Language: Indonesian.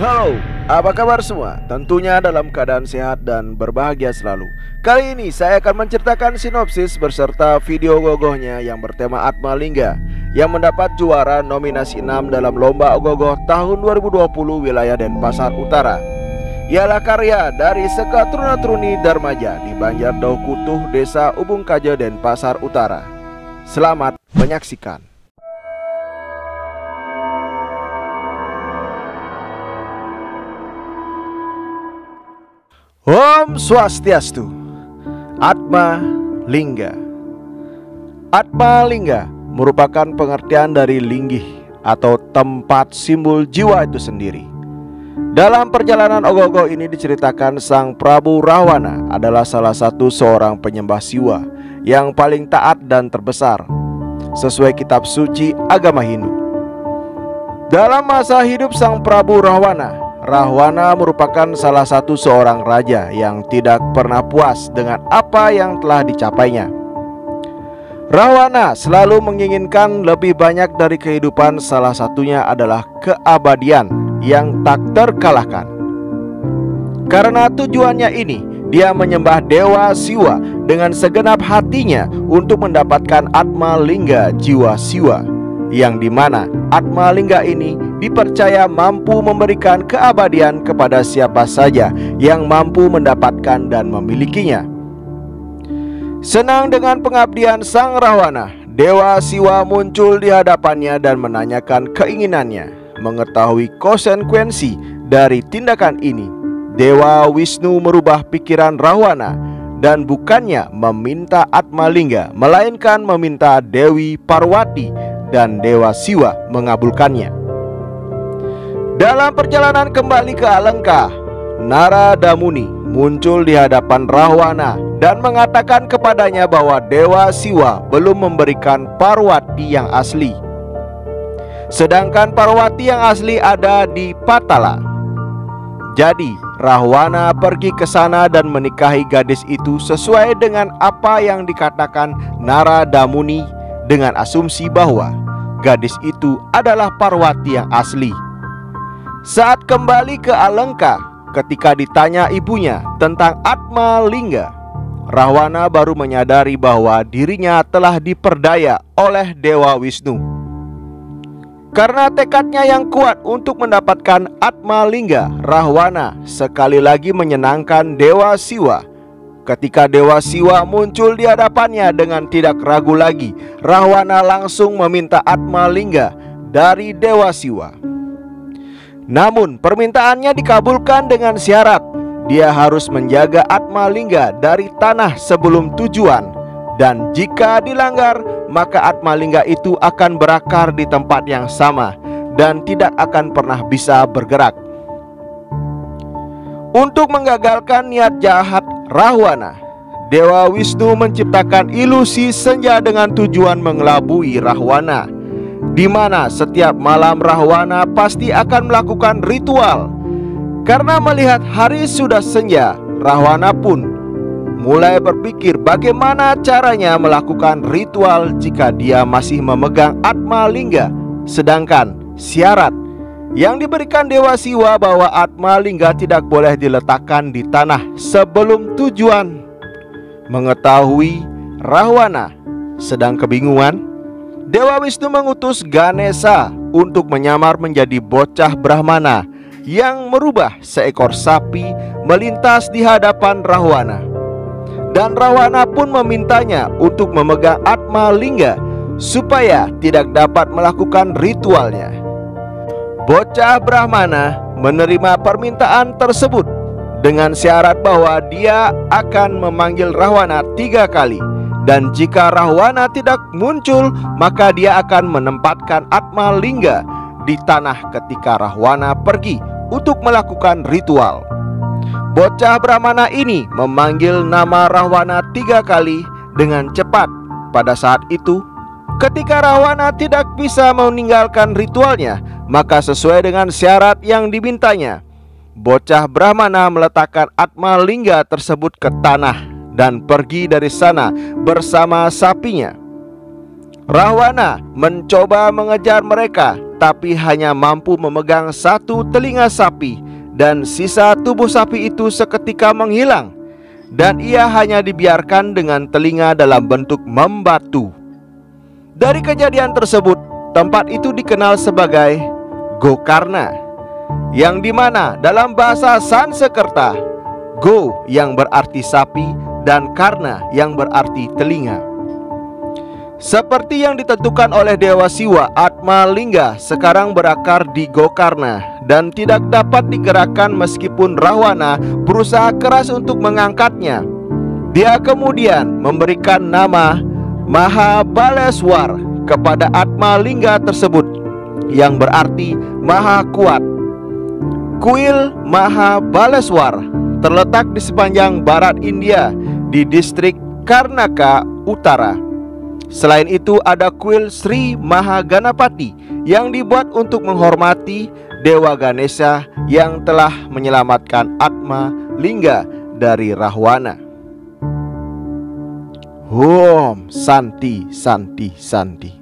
Halo, apa kabar semua? Tentunya dalam keadaan sehat dan berbahagia selalu. Kali ini saya akan menceritakan sinopsis beserta video gogohnya yang bertema Atma Lingga yang mendapat juara nominasi 6 dalam Lomba Ogogoh tahun 2020 wilayah Denpasar Utara. Ialah karya dari Seka Truna-Truni Darmaja di Banjar Dauh Kutuh, Desa Ubung Kaje, Denpasar Utara. Selamat menyaksikan. Om Swastiastu. Atma Lingga. Atma Lingga merupakan pengertian dari linggih atau tempat simbol jiwa itu sendiri. Dalam perjalanan Ogogoh ini diceritakan Sang Prabu Rahwana adalah salah satu seorang penyembah Siwa yang paling taat dan terbesar sesuai kitab suci agama Hindu. Dalam masa hidup Sang Prabu Rahwana merupakan salah satu seorang raja yang tidak pernah puas dengan apa yang telah dicapainya. Rahwana selalu menginginkan lebih banyak dari kehidupan, salah satunya adalah keabadian yang tak terkalahkan. Karena tujuannya ini, dia menyembah Dewa Siwa dengan segenap hatinya untuk mendapatkan Atma Lingga jiwa Siwa, yang dimana Atma Lingga ini dipercaya mampu memberikan keabadian kepada siapa saja yang mampu mendapatkan dan memilikinya. Senang dengan pengabdian Sang Rahwana, Dewa Siwa muncul di hadapannya dan menanyakan keinginannya. Mengetahui konsekuensi dari tindakan ini, Dewa Wisnu merubah pikiran Rahwana dan bukannya meminta Atma Lingga, melainkan meminta Dewi Parwati, dan Dewa Siwa mengabulkannya. Dalam perjalanan kembali ke Alengka, Narada Muni muncul di hadapan Rahwana dan mengatakan kepadanya bahwa Dewa Siwa belum memberikan Parwati yang asli, sedangkan Parwati yang asli ada di Patala. Jadi Rahwana pergi ke sana dan menikahi gadis itu sesuai dengan apa yang dikatakan Narada Muni, dengan asumsi bahwa gadis itu adalah Parwati yang asli. Saat kembali ke Alengka, ketika ditanya ibunya tentang Atma Lingga, Rahwana baru menyadari bahwa dirinya telah diperdaya oleh Dewa Wisnu. Karena tekadnya yang kuat untuk mendapatkan Atma Lingga, Rahwana sekali lagi menyenangkan Dewa Siwa. Ketika Dewa Siwa muncul di hadapannya dengan tidak ragu lagi, Rahwana langsung meminta Atma Lingga dari Dewa Siwa. Namun permintaannya dikabulkan dengan syarat dia harus menjaga Atma Lingga dari tanah sebelum tujuan, dan jika dilanggar maka Atma Lingga itu akan berakar di tempat yang sama dan tidak akan pernah bisa bergerak. Untuk menggagalkan niat jahat Rahwana, Dewa Wisnu menciptakan ilusi senja dengan tujuan mengelabui Rahwana, di mana setiap malam Rahwana pasti akan melakukan ritual. Karena melihat hari sudah senja, Rahwana pun mulai berpikir bagaimana caranya melakukan ritual jika dia masih memegang Atma Lingga, sedangkan syarat yang diberikan Dewa Siwa bahwa Atma Lingga tidak boleh diletakkan di tanah sebelum tujuan. Mengetahui Rahwana sedang kebingungan, Dewa Wisnu mengutus Ganesha untuk menyamar menjadi bocah Brahmana yang merubah seekor sapi melintas di hadapan Rahwana. Dan Rahwana pun memintanya untuk memegang Atma Lingga supaya tidak dapat melakukan ritualnya. Bocah Brahmana menerima permintaan tersebut dengan syarat bahwa dia akan memanggil Rahwana 3 kali. Dan jika Rahwana tidak muncul, maka dia akan menempatkan Atma Lingga di tanah ketika Rahwana pergi untuk melakukan ritual. Bocah Brahmana ini memanggil nama Rahwana 3 kali dengan cepat. Pada saat itu, ketika Rahwana tidak bisa meninggalkan ritualnya, maka sesuai dengan syarat yang dimintanya, bocah Brahmana meletakkan Atma Lingga tersebut ke tanah dan pergi dari sana bersama sapinya. Rahwana mencoba mengejar mereka, tetapi hanya mampu memegang satu telinga sapi, dan sisa tubuh sapi itu seketika menghilang, dan ia hanya dibiarkan dengan telinga dalam bentuk membatu. Dari kejadian tersebut, tempat itu dikenal sebagai Gokarna, yang dimana dalam bahasa Sanskerta, Go yang berarti sapi dan Karna yang berarti telinga. Seperti yang ditentukan oleh Dewa Siwa, Atma Lingga sekarang berakar di Gokarna dan tidak dapat digerakkan meskipun Rahwana berusaha keras untuk mengangkatnya. Dia kemudian memberikan nama Mahabaleswar kepada Atma Lingga tersebut, yang berarti Maha Kuat. Kuil Mahabaleswar terletak di sepanjang barat India di distrik Karnaka Utara. Selain itu ada kuil Sri Mahaganapati yang dibuat untuk menghormati Dewa Ganesha yang telah menyelamatkan Atma Lingga dari Rahwana. Om Santi Santi Santi.